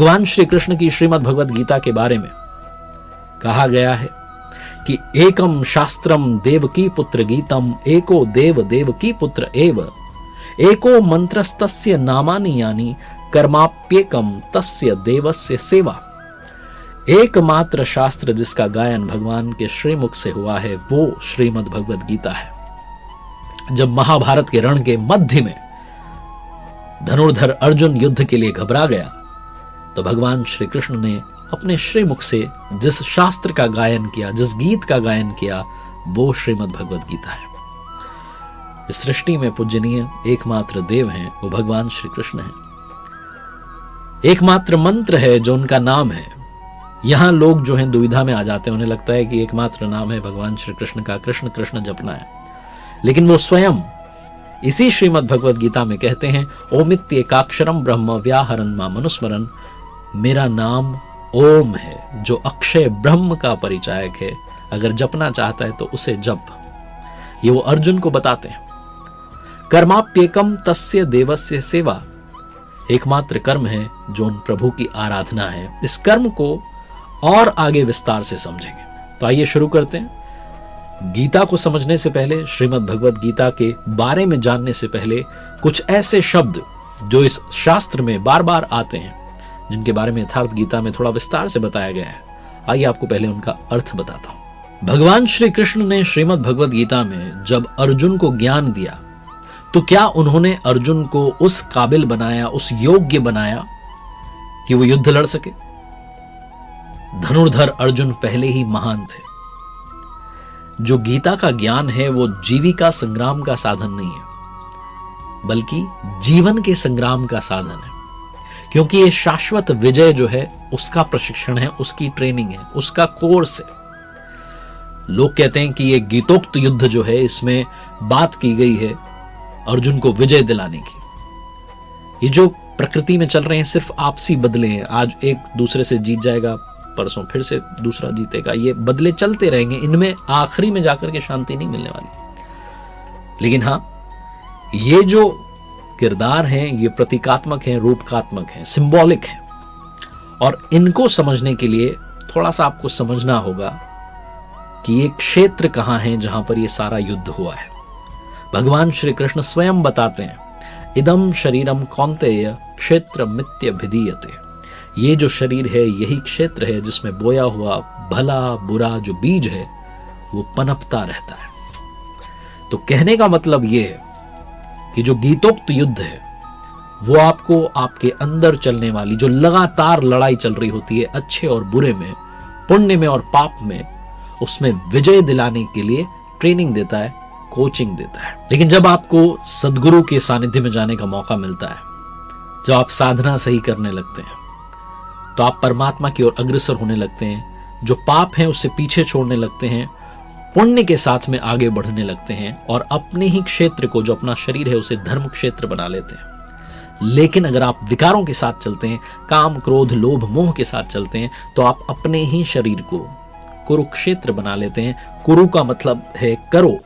भगवान श्री कृष्ण की श्रीमद् भगवद गीता के बारे में कहा गया है कि एकम शास्त्रम देवकी पुत्र गीतम एको देव देवकी पुत्र एव एको मंत्रस्तस्य नामानि यानि कर्माप्येकम तस्य देवस्य सेवा। एकमात्र शास्त्र जिसका गायन भगवान के श्रीमुख से हुआ है वो श्रीमद् भगवद गीता है। जब महाभारत के रण के मध्य में धनुर्धर अर्जुन युद्ध के लिए घबरा गया तो भगवान श्री कृष्ण ने अपने श्रीमुख से जिस शास्त्र का गायन किया, जिस गीत का गायन किया, वो श्रीमद् भगवद गीता है। इस सृष्टि में पूजनीय एकमात्र देव हैं, वो भगवान श्री कृष्ण हैं। एकमात्र मंत्र है जो उनका नाम है। यहां लोग जो हैं दुविधा में आ जाते हैं, उन्हें लगता है कि एकमात्र नाम है भगवान श्री कृष्ण का, कृष्ण कृष्ण जपना है, लेकिन वो स्वयं इसी श्रीमद् भगवद गीता में कहते हैं ओमित्य एकाक्षरम ब्रह्म व्याहरन् माम अनुस्मरन्, मेरा नाम ओम है जो अक्षय ब्रह्म का परिचायक है, अगर जपना चाहता है तो उसे जप। ये वो अर्जुन को बताते हैं। कर्माप्येकम तस्य देवस्य सेवा, एकमात्र कर्म है जो उन प्रभु की आराधना है। इस कर्म को और आगे विस्तार से समझेंगे। तो आइए शुरू करते हैं। गीता को समझने से पहले, श्रीमद् भगवद गीता के बारे में जानने से पहले कुछ ऐसे शब्द जो इस शास्त्र में बार बार आते हैं, जिनके बारे में यथार्थ गीता में थोड़ा विस्तार से बताया गया है, आइए आपको पहले उनका अर्थ बताता हूं। भगवान श्री कृष्ण ने श्रीमद् भगवद गीता में जब अर्जुन को ज्ञान दिया तो क्या उन्होंने अर्जुन को उस काबिल बनाया, उस योग्य बनाया कि वो युद्ध लड़ सके? धनुर्धर अर्जुन पहले ही महान थे। जो गीता का ज्ञान है वो जीविका संग्राम का साधन नहीं है, बल्कि जीवन के संग्राम का साधन है। क्योंकि ये शाश्वत विजय जो है उसका प्रशिक्षण है, उसकी ट्रेनिंग है, उसका कोर्स है। लोग कहते हैं कि ये गीतोक्त युद्ध जो है इसमें बात की गई है अर्जुन को विजय दिलाने की। ये जो प्रकृति में चल रहे हैं सिर्फ आपसी बदले हैं। आज एक दूसरे से जीत जाएगा, परसों फिर से दूसरा जीतेगा, ये बदले चलते रहेंगे। इनमें आखिरी में जाकर के शांति नहीं मिलने वाली। लेकिन हां, ये जो किरदार हैं ये प्रतीकात्मक हैं, रूपकात्मक हैं, सिंबॉलिक हैं, और इनको समझने के लिए थोड़ा सा आपको समझना होगा कि ये क्षेत्र कहां है जहां पर ये सारा युद्ध हुआ है। भगवान श्री कृष्ण स्वयं बताते हैं इदम शरीरम कौन्तेय क्षेत्र मित्यभिधीयते, ये जो शरीर है यही क्षेत्र है जिसमें बोया हुआ भला बुरा जो बीज है वो पनपता रहता है। तो कहने का मतलब ये है कि जो गीतोक्त युद्ध है वो आपको आपके अंदर चलने वाली जो लगातार लड़ाई चल रही होती है अच्छे और बुरे में, पुण्य में और पाप में, उसमें विजय दिलाने के लिए ट्रेनिंग देता है, कोचिंग देता है। लेकिन जब आपको सद्गुरु के सानिध्य में जाने का मौका मिलता है, जब आप साधना सही करने लगते हैं, तो आप परमात्मा की ओर अग्रसर होने लगते हैं। जो पाप है उससे पीछे छोड़ने लगते हैं, पुण्य के साथ में आगे बढ़ने लगते हैं और अपने ही क्षेत्र को, जो अपना शरीर है, उसे धर्म क्षेत्र बना लेते हैं। लेकिन अगर आप विकारों के साथ चलते हैं, काम क्रोध लोभ मोह के साथ चलते हैं, तो आप अपने ही शरीर को कुरुक्षेत्र बना लेते हैं। कुरु का मतलब है करो।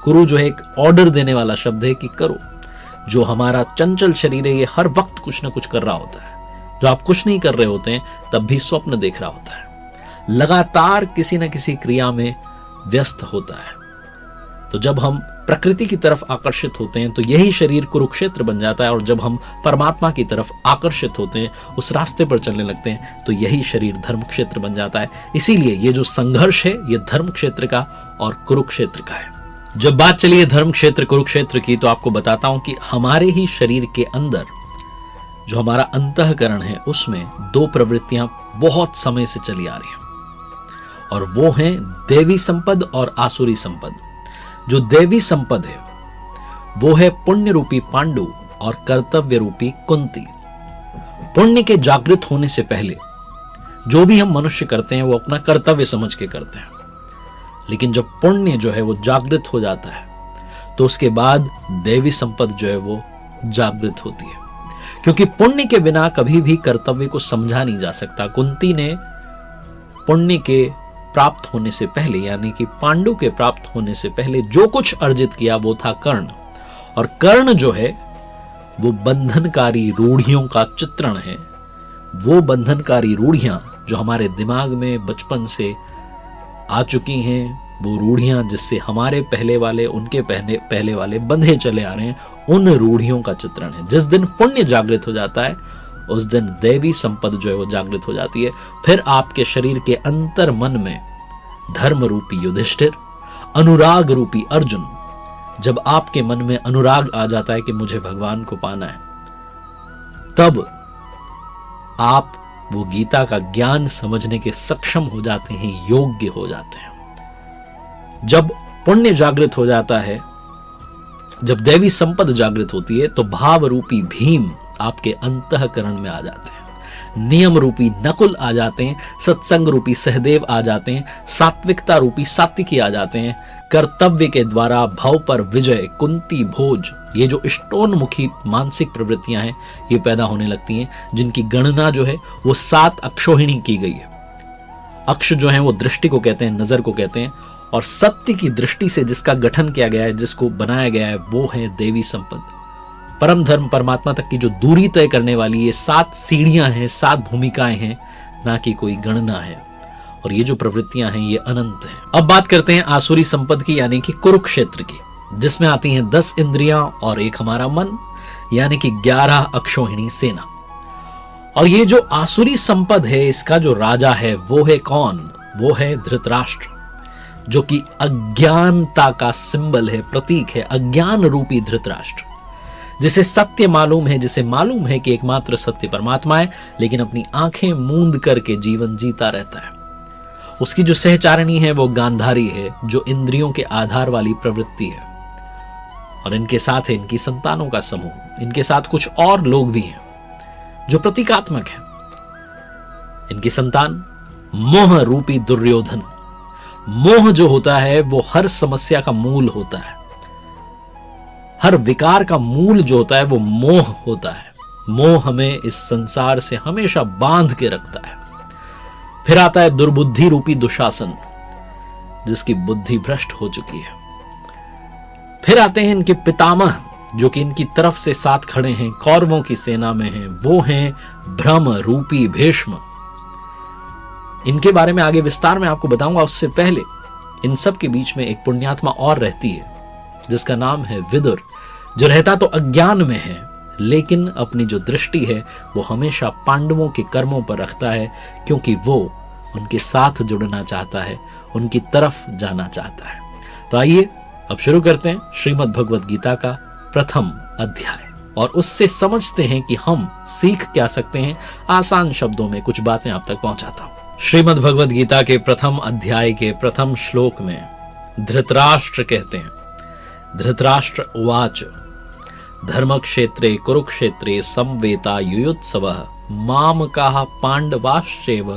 कुरु जो है एक ऑर्डर देने वाला शब्द है कि करो। जो हमारा चंचल शरीर है ये हर वक्त कुछ ना कुछ कर रहा होता है। जो आप कुछ नहीं कर रहे होते हैं तब भी स्वप्न देख रहा होता है, लगातार किसी न किसी क्रिया में व्यस्त होता है। तो जब हम प्रकृति की तरफ आकर्षित होते हैं तो यही शरीर कुरुक्षेत्र बन जाता है, और जब हम परमात्मा की तरफ आकर्षित होते हैं, उस रास्ते पर चलने लगते हैं, तो यही शरीर धर्म क्षेत्र बन जाता है। इसीलिए ये जो संघर्ष है ये धर्म क्षेत्र का और कुरुक्षेत्र का है। जब बात चली है धर्म क्षेत्र कुरुक्षेत्र की, तो आपको बताता हूं कि हमारे ही शरीर के अंदर जो हमारा अंतःकरण है उसमें दो प्रवृत्तियां बहुत समय से चली आ रही हैं, और वो हैं देवी संपद और आसुरी संपद। जो देवी संपद है वो है पुण्य रूपी पांडु और कर्तव्य रूपी कुंती। पुण्य के जागृत होने से पहले जो भी हम मनुष्य करते हैं वो अपना कर्तव्य समझ के करते हैं, लेकिन जब पुण्य जो है वो जागृत हो जाता है तो उसके बाद देवी संपद जो है वो जागृत होती है। क्योंकि पुण्य के बिना कभी भी कर्तव्य को समझा नहीं जा सकता। कुंती ने पुण्य के प्राप्त होने से पहले, यानी कि पांडु के प्राप्त होने से पहले जो कुछ अर्जित किया वो था कर्ण, और कर्ण जो है वो बंधनकारी रूढ़ियों का चित्रण है, वो बंधनकारी रूढ़ियां जो हमारे दिमाग में बचपन से आ चुकी हैं, वो रूढ़ियां जिससे हमारे पहले वाले उनके पहले वाले बंधे चले आ रहे हैं, उन रूढ़ियों का चित्रण है। जिस दिन पुण्य जागृत हो जाता है उस दिन दैवी संपद जो है वो जागृत हो जाती है। फिर आपके शरीर के अंतर मन में धर्म रूपी युधिष्ठिर, अनुराग रूपी अर्जुन, जब आपके मन में अनुराग आ जाता है कि मुझे भगवान को पाना है, तब आप वो गीता का ज्ञान समझने के सक्षम हो जाते हैं, योग्य हो जाते हैं। जब पुण्य जागृत हो जाता है, जब दैवी संपद जागृत होती है, तो भाव रूपी भीम आपके अंतःकरण में आ जाते हैं, नियम रूपी नकुल आ जाते हैं, सत्संग रूपी सहदेव आ जाते हैं, सात्विकता रूपी सात्विकी आ जाते हैं, कर्तव्य के द्वारा भव पर विजय, कुंती भोज, ये जो इष्टोन्मुखी मानसिक प्रवृत्तियां हैं ये पैदा होने लगती हैं, जिनकी गणना जो है वो 7 अक्षोहिणी की गई है। अक्ष जो है वो दृष्टि को कहते हैं, नजर को कहते हैं, और सत्य की दृष्टि से जिसका गठन किया गया है, जिसको बनाया गया है, वो है देवी संपद। परम धर्म परमात्मा तक की जो दूरी तय करने वाली ये 7 सीढ़ियां हैं, 7 भूमिकाएं हैं, ना कि कोई गणना है। और ये जो प्रवृत्तियां हैं ये अनंत हैं। अब बात करते हैं आसुरी संपद की, यानी कि कुरुक्षेत्र की, जिसमें आती हैं 10 इंद्रियां और एक हमारा मन, यानी कि 11 अक्षोहिणी सेना। और ये जो आसुरी संपद है, इसका जो राजा है वो है कौन? वो है धृतराष्ट्र, जो कि अज्ञानता का सिंबल है, प्रतीक है। अज्ञान रूपी धृतराष्ट्र, जिसे सत्य मालूम है, जिसे मालूम है कि एकमात्र सत्य परमात्मा है, लेकिन अपनी आंखें मूंद करके जीवन जीता रहता है। उसकी जो सहचारिणी है वो गांधारी है, जो इंद्रियों के आधार वाली प्रवृत्ति है। और इनके साथ है इनकी संतानों का समूह, इनके साथ कुछ और लोग भी हैं जो प्रतीकात्मक है। इनकी संतान मोह रूपी दुर्योधन। मोह जो होता है वो हर समस्या का मूल होता है, हर विकार का मूल जो होता है वो मोह होता है। मोह हमें इस संसार से हमेशा बांध के रखता है। फिर आता है दुर्बुद्धि रूपी दुशासन, जिसकी बुद्धि भ्रष्ट हो चुकी है। फिर आते हैं इनके पितामह, जो कि इनकी तरफ से साथ खड़े हैं, कौरवों की सेना में हैं, वो हैं भ्रम रूपी भीष्म। इनके बारे में आगे विस्तार में आपको बताऊंगा। उससे पहले इन सब के बीच में एक पुण्यात्मा और रहती है, जिसका नाम है विदुर, जो रहता तो अज्ञान में है, लेकिन अपनी जो दृष्टि है वो हमेशा पांडवों के कर्मों पर रखता है, क्योंकि वो उनके साथ जुड़ना चाहता है, उनकी तरफ जाना चाहता है। तो आइए अब शुरू करते हैं श्रीमद् भगवद गीता का प्रथम अध्याय, और उससे समझते हैं कि हम सीख क्या सकते हैं। आसान शब्दों में कुछ बातें आप तक पहुंचाता हूं। श्रीमद् भगवद गीता के प्रथम अध्याय के प्रथम श्लोक में धृतराष्ट्र कहते हैं, धृतराष्ट्र उवाच धर्मक्षेत्रे कुरुक्षेत्रे समवेता युयुत्सवः मामकाः पांडवाश्चैव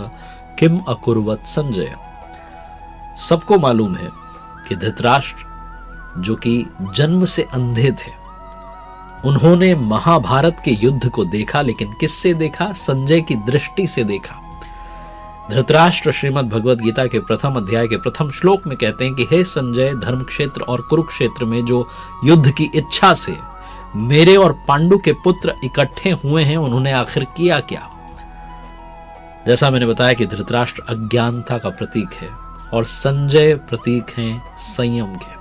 किम अकुर्वत संजय। सबको मालूम है कि धृतराष्ट्र, जो कि जन्म से अंधे थे, उन्होंने महाभारत के युद्ध को देखा, लेकिन किससे देखा? संजय की दृष्टि से देखा। धृतराष्ट्र श्रीमद् भगवद गीता के प्रथम अध्याय के प्रथम श्लोक में कहते हैं कि हे संजय, धर्मक्षेत्र और कुरुक्षेत्र में जो युद्ध की इच्छा से मेरे और पांडु के पुत्र इकट्ठे हुए हैं, उन्होंने आखिर किया क्या? जैसा मैंने बताया कि धृतराष्ट्र अज्ञानता का प्रतीक है और संजय प्रतीक हैं संयम के।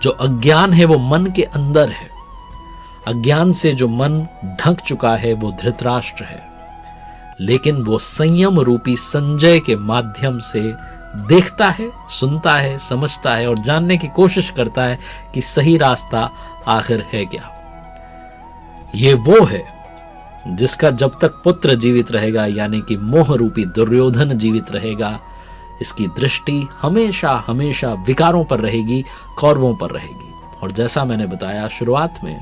जो अज्ञान है वो मन के अंदर है, अज्ञान से जो मन ढक चुका है वो धृतराष्ट्र है, लेकिन वो संयम रूपी संजय के माध्यम से देखता है, सुनता है, समझता है और जानने की कोशिश करता है कि सही रास्ता आखिर है क्या। ये वो है जिसका जब तक पुत्र जीवित रहेगा, यानी कि मोह रूपी दुर्योधन जीवित रहेगा, इसकी दृष्टि हमेशा हमेशा विकारों पर रहेगी, कौरवों पर रहेगी। और जैसा मैंने बताया शुरुआत में,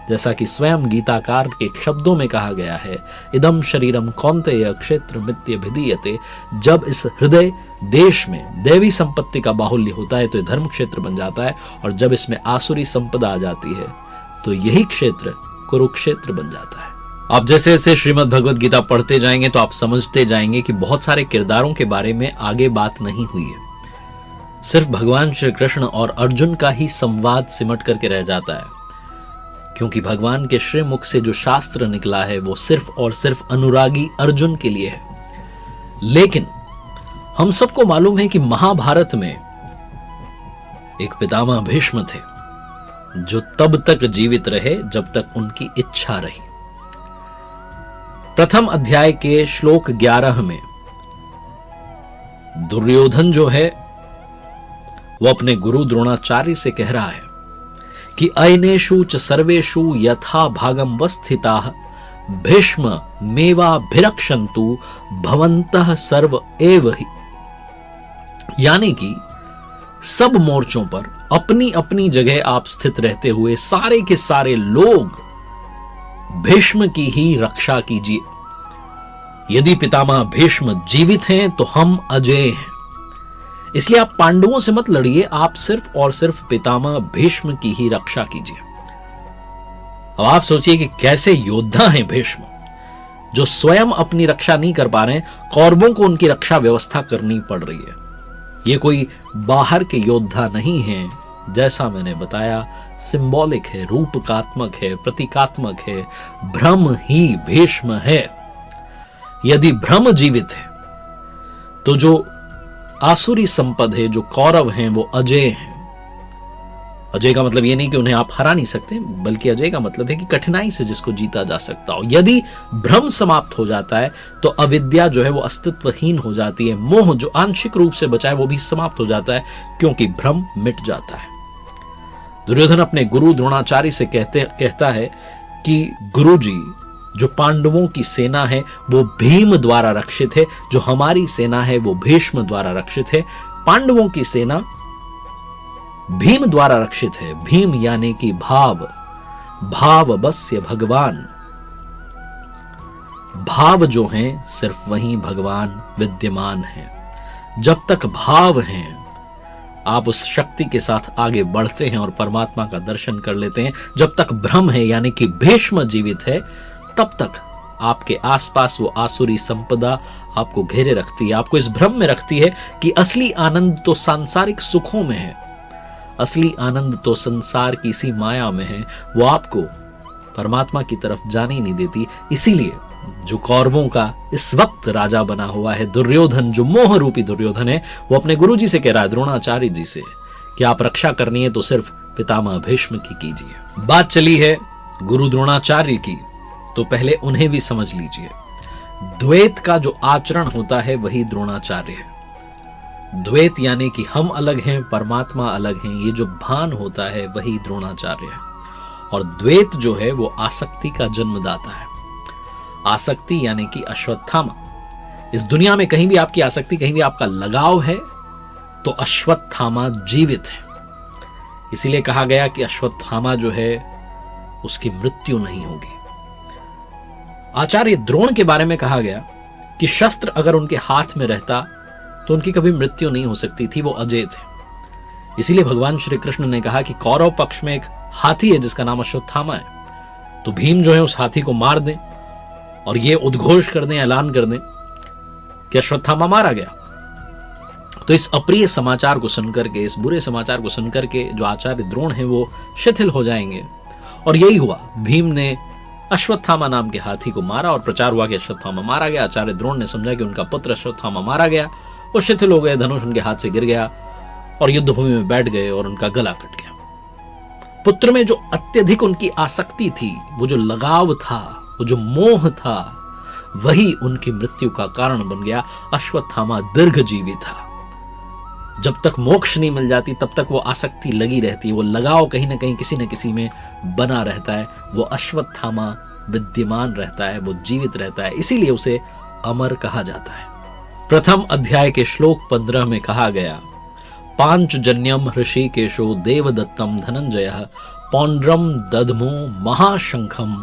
जैसा कि स्वयं गीताकार के शब्दों में कहा गया है, इदम शरीरम कौन्तेय क्षेत्र मित्य भिदीयते, जब इस हृदय देश में दैवी संपत्ति का बाहुल्य होता है तो यह धर्म क्षेत्र बन जाता है, और जब इसमें आसुरी संपदा आ जाती है तो यही क्षेत्र कुरुक्षेत्र बन जाता है। आप जैसे जैसे श्रीमद् भगवद गीता पढ़ते जाएंगे तो आप समझते जाएंगे कि बहुत सारे किरदारों के बारे में आगे बात नहीं हुई है, सिर्फ भगवान श्री कृष्ण और अर्जुन का ही संवाद सिमट करके रह जाता है, क्योंकि भगवान के श्रीमुख से जो शास्त्र निकला है वो सिर्फ और सिर्फ अनुरागी अर्जुन के लिए है। लेकिन हम सबको मालूम है कि महाभारत में एक पितामह भीष्म थे जो तब तक जीवित रहे जब तक उनकी इच्छा रही। प्रथम अध्याय के श्लोक 11 में दुर्योधन जो है वो अपने गुरु द्रोणाचार्य से कह रहा है कि अयनेषु च सर्वेषु यथा भागम वस्थिताः भीष्म मेवाभिरक्षन्तु भवन्तः सर्व एव हि। यानी कि सब मोर्चों पर अपनी अपनी जगह आप स्थित रहते हुए सारे के सारे लोग भीष्म की ही रक्षा कीजिए। यदि पितामह भीष्म जीवित हैं तो हम अजेय हैं, इसलिए आप पांडवों से मत लड़िए, आप सिर्फ और सिर्फ पितामह भीष्म की ही रक्षा कीजिए। अब आप सोचिए कि कैसे योद्धा हैं भीष्म, जो स्वयं अपनी रक्षा नहीं कर पा रहे हैं, कौरवों को उनकी रक्षा व्यवस्था करनी पड़ रही है। ये कोई बाहर के योद्धा नहीं है, जैसा मैंने बताया सिंबॉलिक है, रूपकात्मक है, प्रतीकात्मक है, भ्रम ही भीष्म है। यदि भ्रम जीवित है तो जो आसुरी संपद है, जो कौरव हैं, वो अजय हैं। अजय का मतलब ये नहीं कि उन्हें आप हरा नहीं सकते, बल्कि अजय का मतलब है कि कठिनाई से जिसको जीता जा सकता हो। यदि भ्रम समाप्त हो जाता है तो अविद्या जो है वो अस्तित्वहीन हो जाती है, मोह जो आंशिक रूप से बचा है वो भी समाप्त हो जाता है, क्योंकि भ्रम मिट जाता है। दुर्योधन अपने गुरु द्रोणाचार्य से कहता है कि गुरुजी, जो पांडवों की सेना है वो भीम द्वारा रक्षित है, जो हमारी सेना है वो भीष्म द्वारा रक्षित है। पांडवों की सेना भीम द्वारा रक्षित है। भीम यानी कि भाव, भाव बस्य भगवान। भाव जो हैं सिर्फ वहीं भगवान विद्यमान है। जब तक भाव हैं आप उस शक्ति के साथ आगे बढ़ते हैं और परमात्मा का दर्शन कर लेते हैं। जब तक भ्रम है यानी कि भीष्म जीवित है, तब तक आपके आसपास वो आसुरी संपदा आपको घेरे रखती है, आपको इस भ्रम में रखती है कि असली आनंद तो सांसारिक सुखों में है, असली आनंद तो संसार की इसी माया में है। वो आपको परमात्मा की तरफ जाने ही नहीं देती। इसीलिए जो कौरवों का इस वक्त राजा बना हुआ है दुर्योधन, जो मोह रूपी दुर्योधन है, वो अपने गुरुजी से कह रहा है, द्रोणाचार्य जी से, कि आप रक्षा करनी है तो सिर्फ पितामह भीष्म की कीजिए। बात चली है गुरु द्रोणाचार्य की, तो पहले उन्हें भी समझ लीजिए। द्वैत का जो आचरण होता है वही द्रोणाचार्य है। द्वैत यानी कि हम अलग हैं, परमात्मा अलग हैं, ये जो भान होता है वही द्रोणाचार्य है। और द्वैत जो है वो आसक्ति का जन्मदाता है। आसक्ति यानी कि अश्वत्थामा। इस दुनिया में कहीं भी आपकी आसक्ति, कहीं भी आपका लगाव है तो अश्वत्थामा जीवित है। इसीलिए कहा गया कि अश्वत्थामा जो है उसकी मृत्यु नहीं होगी। आचार्य द्रोण के बारे में कहा गया कि शस्त्र अगर उनके हाथ में रहता तो उनकी कभी मृत्यु नहीं हो सकती थी, वो अजय थे। इसीलिए भगवान श्री कृष्ण ने कहा कि कौरव पक्ष में एक हाथी है जिसका नाम अश्वत्थामा है, तो भीम जो है उस हाथी को मार दें और ये उद्घोष कर दें, ऐलान कर दें कि अश्वत्थामा मारा गया। तो इस अप्रिय समाचार को सुनकर के, इस बुरे समाचार को सुनकर के जो आचार्य द्रोण है वो शिथिल हो जाएंगे। और यही हुआ, भीम ने अश्वत्थामा नाम के हाथी को मारा और प्रचार हुआ कि अश्वत्थामा मारा गया। आचार्य द्रोण ने समझा कि उनका पुत्र अश्वत्थामा मारा गया, वो शिथिल हो गए, धनुष उनके हाथ से गिर गया और युद्ध भूमि में बैठ गए और उनका गला कट गया। पुत्र में जो अत्यधिक उनकी आसक्ति थी, वो जो लगाव था, वो जो मोह था, वही उनकी मृत्यु का कारण बन गया। अश्वत्थामा दीर्घजीवी था। जब तक मोक्ष नहीं मिल जाती तब तक वो आसक्ति लगी रहती है, वो लगाव कहीं ना कहीं किसी न किसी में बना रहता है। वो अश्वत्थामा विद्यमान रहता है, वो जीवित रहता है, इसीलिए उसे अमर कहा जाता है। प्रथम अध्याय के श्लोक 15 में कहा गया, पांचजन्यम ऋषिकेशो देवदत्तम धनंजयः पौंड्रम दधमो महाशंखम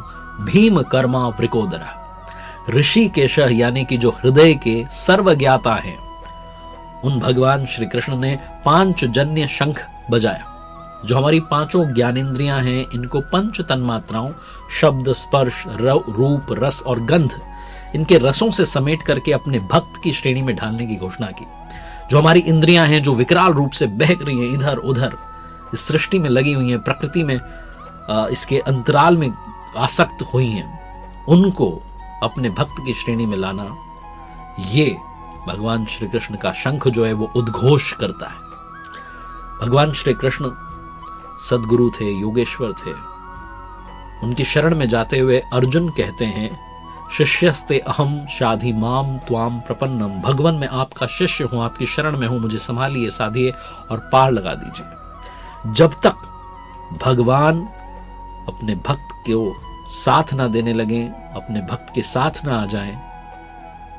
भीम कर्मा वृकोदरा। ऋषिकेश यानी कि जो हृदय के सर्वज्ञाता हैं, उन भगवान श्री कृष्ण ने पांचजन्य शंख बजाया। जो हमारी पांचों ज्ञानेंद्रियां हैं, इनको पंच तन्मात्राओं शब्द, स्पर्श, रूप, रस और गंध, इनके रसों से समेट करके अपने भक्त की श्रेणी में ढालने की घोषणा की। जो हमारी इंद्रियां हैं, जो विकराल रूप से बहक रही हैं इधर उधर, इस सृष्टि में लगी हुई हैं, प्रकृति में इसके अंतराल में आसक्त हुई हैं, उनको अपने भक्त की श्रेणी में लाना, ये भगवान श्री कृष्ण का शंख जो है वो उद्घोष करता है। भगवान श्री कृष्ण सद्गुरु थे, योगेश्वर थे। उनकी शरण में जाते हुए अर्जुन कहते हैं, शिष्यस्ते अहम शाधि माम त्वाम प्रपन्नम, भगवान मैं आपका शिष्य हूं, आपकी शरण में हूं, मुझे संभालिए, साधिए और पार लगा दीजिए। जब तक भगवान अपने भक्त को साथ ना देने लगे, अपने भक्त के साथ ना आ जाएं,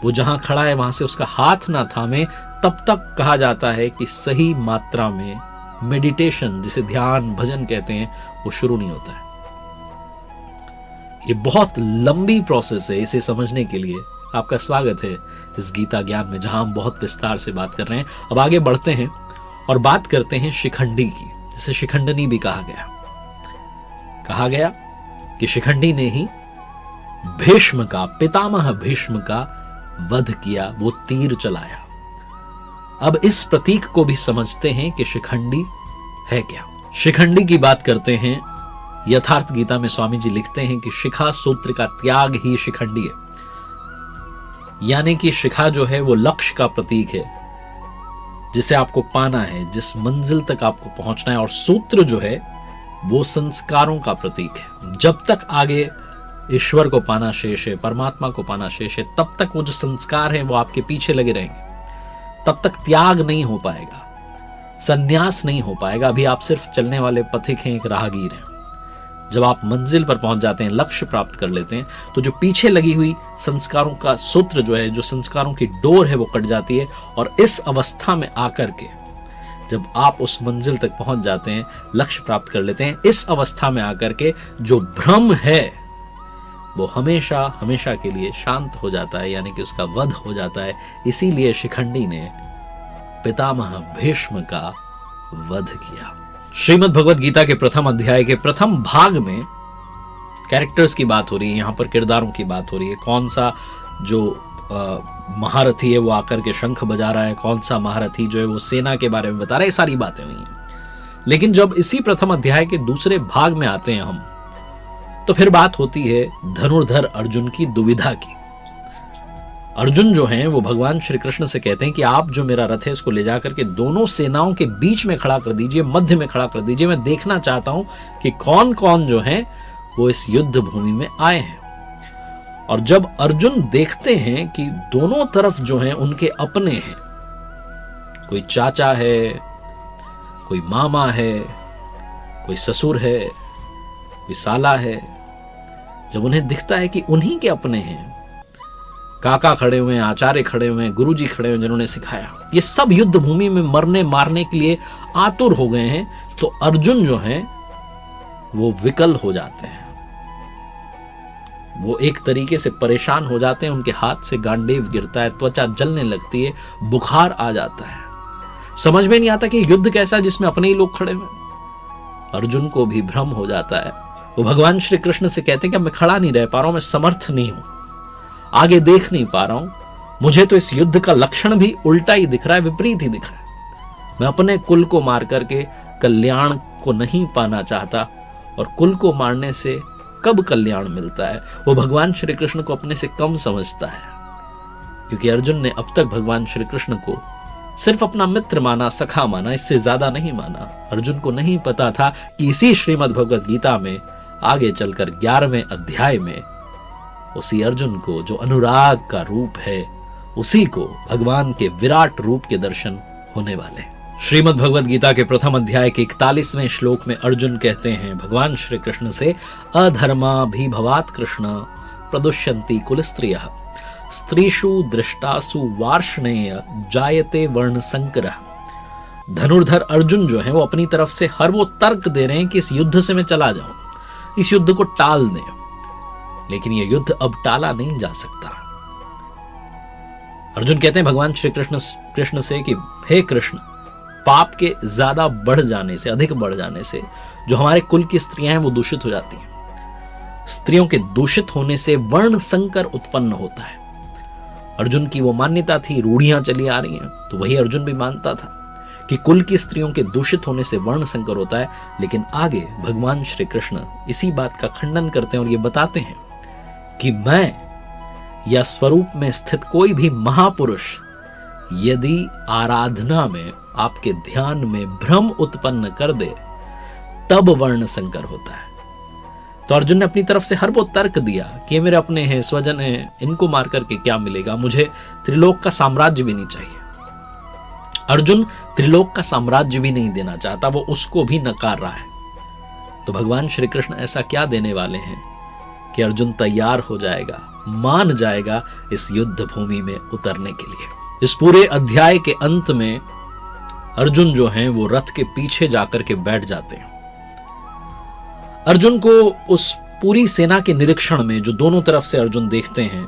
वो जहां खड़ा है वहां से उसका हाथ ना थामे, तब तक कहा जाता है कि सही मात्रा में मेडिटेशन, जिसे ध्यान भजन कहते हैं, वो शुरू नहीं होता है। ये बहुत लंबी प्रोसेस है। इसे समझने के लिए आपका स्वागत है इस गीता ज्ञान में, जहां हम बहुत विस्तार से बात कर रहे हैं। अब आगे बढ़ते हैं और बात करते हैं शिखंडी की, जिसे शिखंडनी भी कहा गया कि शिखंडी ने ही भीष्म का, पितामह भीष्म का वध किया, वो तीर चलाया। अब इस प्रतीक को भी समझते हैं कि शिखंडी है क्या। शिखंडी की बात करते हैं। यथार्थ गीता में स्वामी जी लिखते हैं कि शिखा सूत्र का त्याग ही शिखंडी है। यानी कि शिखा जो है वो लक्ष्य का प्रतीक है, जिसे आपको पाना है, जिस मंजिल तक आपको पहुंचना है, और सूत्र जो है वो संस्कारों का प्रतीक है। जब तक आगे ईश्वर को पाना शेष है, परमात्मा को पाना शेष है, तब तक वो जो संस्कार हैं वो आपके पीछे लगे रहेंगे। तब तक त्याग नहीं हो पाएगा, संन्यास नहीं हो पाएगा। अभी आप सिर्फ चलने वाले पथिक हैं, एक राहगीर हैं। जब आप मंजिल पर पहुंच जाते हैं, लक्ष्य प्राप्त कर लेते हैं, तो जो पीछे लगी हुई संस्कारों का सूत्र जो है, जो संस्कारों की डोर है, वो कट जाती है। और इस अवस्था में आकर के जब आप उस मंजिल तक पहुंच जाते हैं, लक्ष्य प्राप्त कर लेते हैं, इस अवस्था में आकर के जो भ्रम है वो हमेशा हमेशा के लिए शांत हो जाता है, यानी कि उसका वध हो जाता है। इसीलिए शिखंडी ने पितामह भीष्म का वध किया। श्रीमद् भगवत गीता के प्रथम अध्याय के प्रथम भाग में कैरेक्टर्स की बात हो रही है, यहां पर किरदारों की बात हो रही है। कौन सा जो महारथी है वो आकर के शंख बजा रहा है, कौन सा महारथी जो है वो सेना के बारे में बता रहा है, ये सारी बातें हुई हैं। लेकिन जब इसी प्रथम अध्याय के दूसरे भाग में आते हैं हम, तो फिर बात होती है धनुर्धर अर्जुन की दुविधा की। अर्जुन जो हैं वो भगवान श्री कृष्ण से कहते हैं कि आप जो मेरा रथ है इसको ले जाकर के दोनों सेनाओं के बीच में खड़ा कर दीजिए, मध्य में खड़ा कर दीजिए। मैं देखना चाहता हूं कि कौन कौन जो हैं वो इस युद्ध भूमि में आए हैं। और जब अर्जुन देखते हैं कि दोनों तरफ जो हैं उनके अपने हैं, कोई चाचा है, कोई मामा है, कोई ससुर है, कोई साला है, जब उन्हें दिखता है कि उन्हीं के अपने हैं, काका खड़े हुए हैं, आचार्य खड़े हुए हैं, गुरुजी खड़े हुए हैं जिन्होंने सिखाया, ये सब युद्ध भूमि में मरने मारने के लिए आतुर हो गए हैं, तो अर्जुन जो हैं वो विकल हो जाते हैं। वो एक तरीके से परेशान हो जाते हैं, उनके हाथ से गांडीव गिरता है, त्वचा जलने लगती है, बुखार आ जाता है। समझ में नहीं आता कि युद्ध कैसा जिसमें अपने ही लोग खड़े हुए। अर्जुन को भी भ्रम हो जाता है। वो भगवान श्री कृष्ण से कहते हैं कि मैं खड़ा नहीं रह पा रहा हूं, मैं समर्थ नहीं हूं, आगे देख नहीं पा रहा हूं, मुझे तो इस युद्ध का लक्षण भी उल्टा ही दिख रहा है, विपरीत ही दिख रहा है। मैं अपने कुल को मार करके कल्याण को नहीं पाना चाहता, और कुल को मारने से कब कल्याण मिलता है। वो भगवान श्री कृष्ण को अपने से कम समझता है, क्योंकि अर्जुन ने अब तक भगवान श्री कृष्ण को सिर्फ अपना मित्र माना, सखा माना, इससे ज्यादा नहीं माना। अर्जुन को नहीं पता था कि इसी श्रीमद् भगवत गीता में आगे चलकर 11वें अध्याय में उसी अर्जुन को, जो अनुराग का रूप है, उसी को भगवान के विराट रूप के दर्शन होने वाले। श्रीमद् भगवत गीता के प्रथम अध्याय के 41वें श्लोक में अर्जुन कहते हैं भगवान श्री कृष्ण से, अधर्माभिभवात् कृष्ण प्रदुष्यन्ति कुलस्त्रियः स्त्रीषु दृष्टासु वार्ष्णेय जायते वर्ण संकरः। धनुर्धर अर्जुन जो है वो अपनी तरफ से हर वो तर्क दे रहे हैं कि इस युद्ध से मैं चला जाऊं, इस युद्ध को टाल दें, लेकिन यह युद्ध अब टाला नहीं जा सकता। अर्जुन कहते हैं भगवान श्री कृष्ण से कि हे कृष्ण, पाप के ज्यादा बढ़ जाने से, अधिक बढ़ जाने से जो हमारे कुल की स्त्रियां हैं वो दूषित हो जाती हैं। स्त्रियों के दूषित होने से वर्ण संकर उत्पन्न होता है। अर्जुन की वो मान्यता थी, रूढ़ियां चली आ रही हैं, तो वही अर्जुन भी मानता था कि कुल की स्त्रियों के दूषित होने से वर्ण संकर होता है, लेकिन आगे भगवान श्री कृष्ण इसी बात का खंडन करते हैं और ये बताते हैं कि मैं या स्वरूप में स्थित कोई भी महापुरुष यदि आराधना में आपके ध्यान में भ्रम उत्पन्न कर दे तब वर्ण संकर होता है। तो अर्जुन ने अपनी तरफ से हर वो तर्क दिया कि ये मेरे अपने हैं, स्वजन हैं, इनको मार करके क्या मिलेगा, मुझे त्रिलोक का साम्राज्य भी नहीं चाहिए। अर्जुन त्रिलोक का साम्राज्य भी नहीं देना चाहता, वो उसको भी नकार रहा है। तो भगवान श्री कृष्ण ऐसा क्या देने वाले हैं कि अर्जुन तैयार हो जाएगा, मान जाएगा इस युद्ध भूमि में उतरने के लिए। इस पूरे अध्याय के अंत में अर्जुन जो हैं वो रथ के पीछे जाकर के बैठ जाते हैं। अर्जुन को उस पूरी सेना के निरीक्षण में जो दोनों तरफ से अर्जुन देखते हैं,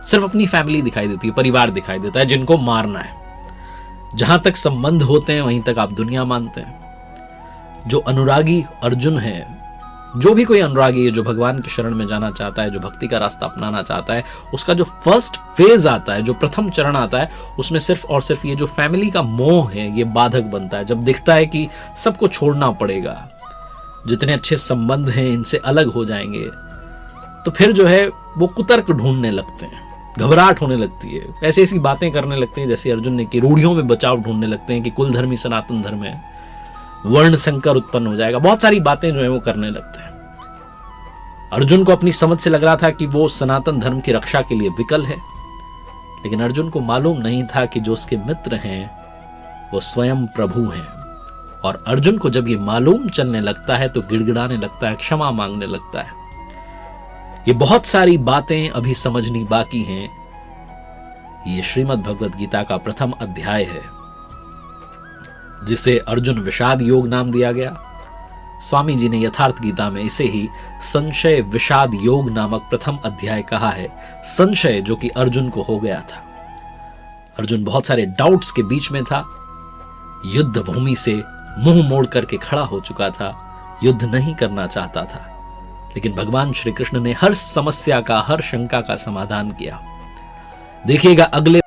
सिर्फ अपनी फैमिली दिखाई देती है, परिवार दिखाई देता है जिनको मारना है। जहां तक संबंध होते हैं वहीं तक आप दुनिया मानते हैं। जो अनुरागी अर्जुन है, जो भी कोई अनुरागी है जो भगवान की शरण में जाना चाहता है, जो भक्ति का रास्ता अपनाना चाहता है, उसका जो फर्स्ट फेज आता है, जो प्रथम चरण आता है, उसमें सिर्फ और सिर्फ ये जो फैमिली का मोह है ये बाधक बनता है। जब दिखता है कि सबको छोड़ना पड़ेगा, जितने अच्छे संबंध हैं इनसे अलग हो जाएंगे, तो फिर जो है वो कुतर्क ढूंढने लगते हैं, घबराहट होने लगती है, ऐसी ऐसी बातें करने लगते हैं जैसे अर्जुन ने कि रूढ़ियों में बचाव ढूंढने लगते हैं कि कुल धर्मी सनातन धर्म है, वर्ण संकर उत्पन्न हो जाएगा, बहुत सारी बातें जो है वो करने लगते हैं। अर्जुन को अपनी समझ से लग रहा था कि वो सनातन धर्म की रक्षा के लिए विकल है, लेकिन अर्जुन को मालूम नहीं था कि जो उसके मित्र हैं वो स्वयं प्रभु हैं। और अर्जुन को जब ये मालूम चलने लगता है तो गिड़गिड़ाने लगता है, क्षमा मांगने लगता है। ये बहुत सारी बातें अभी समझनी बाकी हैं। ये श्रीमद् भगवद गीता का प्रथम अध्याय है जिसे अर्जुन विषाद योग नाम दिया गया। स्वामी जी ने यथार्थ गीता में इसे ही संशय विषाद योग नामक प्रथम अध्याय कहा है। संशय जो कि अर्जुन को हो गया था, अर्जुन बहुत सारे डाउट्स के बीच में था, युद्ध भूमि से मुंह मोड़ करके खड़ा हो चुका था, युद्ध नहीं करना चाहता था, लेकिन भगवान श्री कृष्ण ने हर समस्या का, हर शंका का समाधान किया। देखिएगा अगले